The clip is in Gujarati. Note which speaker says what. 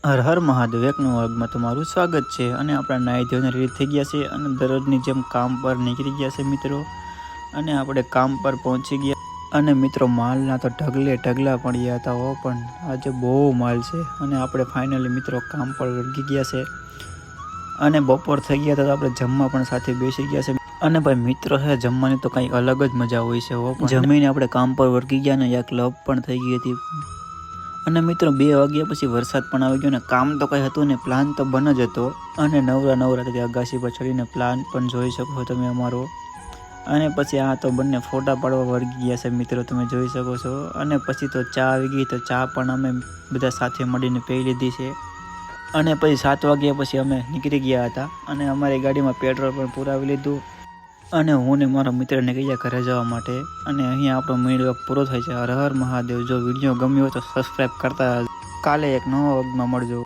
Speaker 1: હર હર મહાદેવ એકનો વર્ગમાં તમારું સ્વાગત છે। અને આપણા નાઈ ધોઈને રેડી થઈ ગયા છે અને દરરોજની જેમ કામ પર નીકળી ગયા છે મિત્રો। અને આપણે કામ પર પહોંચી ગયા અને મિત્રો માલના તો ઢગલા પડ્યા હતા હો, પણ આજે બહુ માલ છે અને આપણે ફાઇનલી મિત્રો કામ પર વળગી ગયા છે અને બપોર થઈ ગયા તો આપણે જમવા પણ સાથે બેસી ગયા છે। અને ભાઈ મિત્રો છે જમવાની તો કંઈ અલગ જ મજા હોય છે હો, જમીને આપણે કામ પર વળગી ગયા ને એક લપ પણ થઈ ગઈ હતી। અને મિત્રો 2 વાગ્યા પછી વરસાદ પણ આવી ગયો ને કામ તો કંઈ હતું ને, પ્લાન તો બન જ હતો અને નવરા તે અગાસી પર ચડીને પ્લાન પણ જોઈ શકો તમે અમારો। અને પછી આ તો બંને ફોટા પાડવા વળગી ગયા છે મિત્રો, તમે જોઈ શકો છો। અને પછી તો ચા આવી ગઈ તો ચા પણ અમે બધા સાથે મળીને પી લીધી છે। અને પછી 7 વાગ્યા પછી અમે નીકળી ગયા હતા અને અમારી ગાડીમાં પેટ્રોલ પણ પુરાવી લીધું અને હું ને મારા મિત્ર નીકળી ગયા ઘરે જવા માટે। અને અહીંયા આપણો વિડીયો પૂરો થાય છે। હર હર મહાદેવ। જો વિડીયો ગમ્યો હોય તો સબસ્ક્રાઈબ કરતા, કાલે એક નવા વર્ગમાં મળજો।